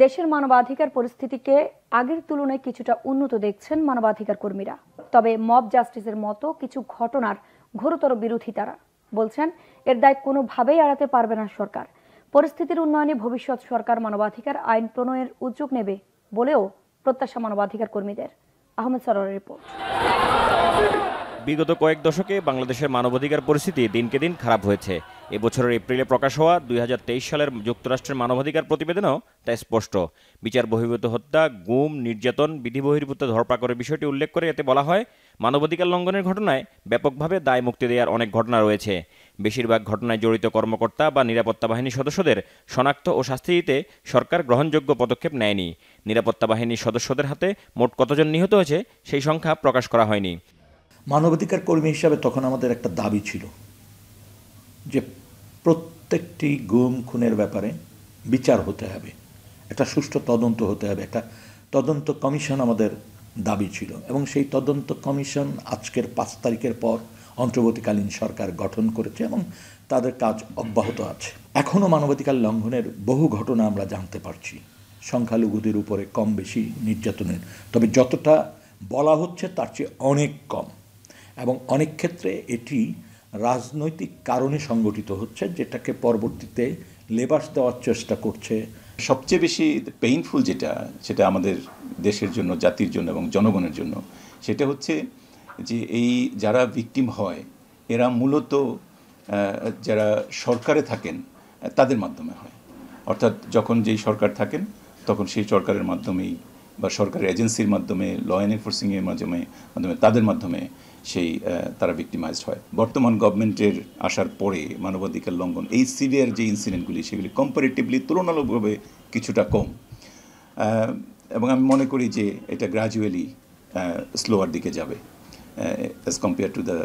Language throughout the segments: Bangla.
দেশের মানবাধিকার পরিস্থিতিকে আগের তুলনায় কিছুটা উন্নত দেখছেন মানবাধিকার কর্মীরা। তবে মব জাস্টিসের মতো কিছু ঘটনার ঘোরতর বিরোধী তারা বলছেন, এর দায় কোনোভাবেই এড়াতে পারবে না সরকার। পরিস্থিতির উন্নয়নে ভবিষ্যৎ সরকার মানবাধিকার আইন প্রণয়নের উদ্যোগ নেবে বলেও প্রত্যাশা মানবাধিকার কর্মীদের। আহমেদ সরোয়ারের রিপোর্ট। বিগত কয়েক দশকে বাংলাদেশের মানবাধিকার পরিস্থিতি দিনকে দিন খারাপ হয়েছে। এবছরের এপ্রিলে প্রকাশ হওয়া ২০২৩ সালের যুক্তরাষ্ট্রের মানবাধিকার প্রতিবেদনেও তা স্পষ্ট। বিচার বহির্ভূত হত্যা, গুম, নির্যাতন, বিধি বহির্ভূত ধরপাকড়ের বিষয়টি উল্লেখ করে এতে বলা হয়, মানবাধিকার লঙ্ঘনের ঘটনায় ব্যাপকভাবে দায় মুক্তি দেওয়ার অনেক ঘটনা রয়েছে। বেশিরভাগ ঘটনায় জড়িত কর্মকর্তা বা নিরাপত্তা বাহিনীর সদস্যদের শনাক্ত ও শাস্তি দিতে সরকার গ্রহণযোগ্য পদক্ষেপ নেয়নি। নিরাপত্তা বাহিনীর সদস্যদের হাতে মোট কতজন নিহত হয়েছে সেই সংখ্যা প্রকাশ করা হয়নি। মানবাধিকার কর্মী হিসাবে তখন আমাদের একটা দাবি ছিল যে প্রত্যেকটি গুম খুনের ব্যাপারে বিচার হতে হবে, একটা সুষ্ঠু তদন্ত হতে হবে, একটা তদন্ত কমিশন আমাদের দাবি ছিল। এবং সেই তদন্ত কমিশন আজকের ৫ তারিখের পর অন্তর্বর্তীকালীন সরকার গঠন করেছে এবং তাদের কাজ অব্যাহত আছে। এখনও মানবাধিকার লঙ্ঘনের বহু ঘটনা আমরা জানতে পারছি, সংখ্যালঘুদের উপরে কম বেশি নির্যাতনের, তবে যতটা বলা হচ্ছে তার চেয়ে অনেক কম। এবং অনেক ক্ষেত্রে এটি রাজনৈতিক কারণে সংগঠিত হচ্ছে, যেটাকে পরবর্তীতে লেবাস দেওয়ার চেষ্টা করছে। সবচেয়ে বেশি পেইনফুল সেটা আমাদের দেশের জন্য, জাতির জন্য এবং জনগণের জন্য, সেটা হচ্ছে যে এই যারা ভিকটিম হয় এরা মূলত যারা সরকারে থাকেন তাদের মাধ্যমে হয়। অর্থাৎ যখন যেই সরকার থাকেন তখন সেই সরকারের মাধ্যমেই বা সরকারের এজেন্সির মাধ্যমে, ল এনফোর্সিংয়ের মাধ্যমে তাদের মাধ্যমে তারা ভিক্টিমাইজড হয়। বর্তমান গভর্নমেন্টের আসার পরে মানবাধিকার লঙ্ঘন, এই সিভিয়ার যে ইনসিডেন্টগুলি, সেগুলি কম্পারেটিভলি তুলনামূলকভাবে কিছুটা কম। এবং আমি মনে করি যে এটা গ্র্যাজুয়ালি স্লোয়ার দিকে যাবে as compare to the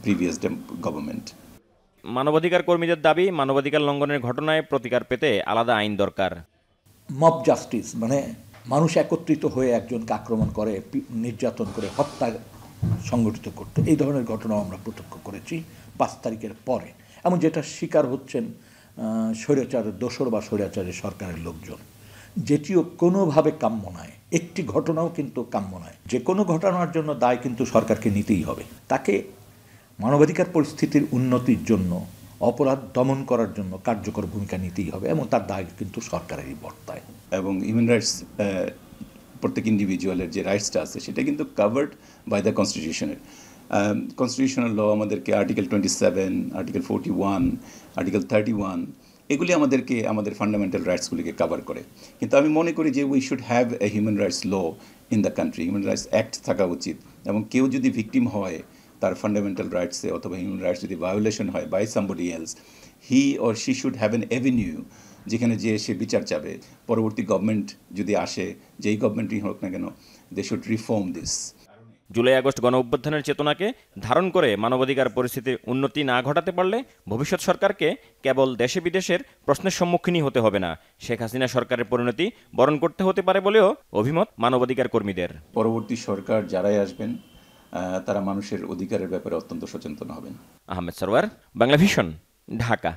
previous government. মানবাধিকার কর্মীদের দাবি, মানবাধিকার লঙ্ঘনের ঘটনায় প্রতিকার পেতে আলাদা আইন দরকার। মব জাস্টিস মানে মানুষ একত্রিত হয়ে একজনকে আক্রমণ করে, নির্যাতন করে, হত্যা সংগঠিত করতে, এই ধরনের ঘটনাও আমরা প্রত্যক্ষ করেছি ৫ তারিখের পরে। এবং যেটা শিকার হচ্ছেন স্বৈরাচারের দোসর বা স্বৈরাচারের সরকারের লোকজন, যেটিও কোনোভাবে কাম্য নয়। একটি ঘটনাও কিন্তু কাম্য নয়। যে কোনো ঘটনার জন্য দায় কিন্তু সরকারকে নিতেই হবে। তাকে মানবাধিকার পরিস্থিতির উন্নতির জন্য, অপরাধ দমন করার জন্য কার্যকর ভূমিকা নিতেই হবে এবং তার দায় কিন্তু সরকারেরই বর্তায়। এবং হিউম্যান রাইটস, প্রত্যেক ইন্ডিভিজুয়ালের যে রাইটসটা আছে সেটা কিন্তু কাভার্ড বাই দ্য কনস্টিটিউশনের। কনস্টিটিউশনাল ল আমাদেরকে আর্টিকেল 27, আর্টিকেল 41, আর্টিকেল 31 এগুলি আমাদেরকে আমাদের ফান্ডামেন্টাল রাইটসগুলিকে কাভার করে। কিন্তু আমি মনে করি যে we should have a human rights law in the country. Human rights act থাকা উচিত এবং কেউ যদি ভিকটিম হয় তার ফান্ডামেন্টাল রাইটসে অথবা হিউম্যান রাইটস যদি ভায়োলেশন হয় by somebody else, he or she should have an avenue যেখানে যে সে বিচার চাবে। পরবর্তী গভর্নমেন্ট যদি আসে, যেই গভর্নমেন্টই হোক না কেন, দে শুড রিফর্ম দিস। জুলাই আগস্ট গণ অভ্যুত্থানের চেতনাকে ধারণ করে মানবাধিকার পরিস্থিতির উন্নতি না ঘটাতে পারলে ভবিষ্যৎ সরকারকে কেবল দেশে বিদেশের প্রশ্নের সম্মুখীনই হতে হবে না, শেখ হাসিনা সরকারের পরিণতি বরণ করতে হতে পারে বলেও অভিমত মানবাধিকার কর্মীদের। পরবর্তী সরকার যারাই আসবেন তারা মানুষের অধিকারের ব্যাপারে অত্যন্ত সচেতন হবেন। আহমেদ সরোয়ার, বাংলা ভিশন, ঢাকা।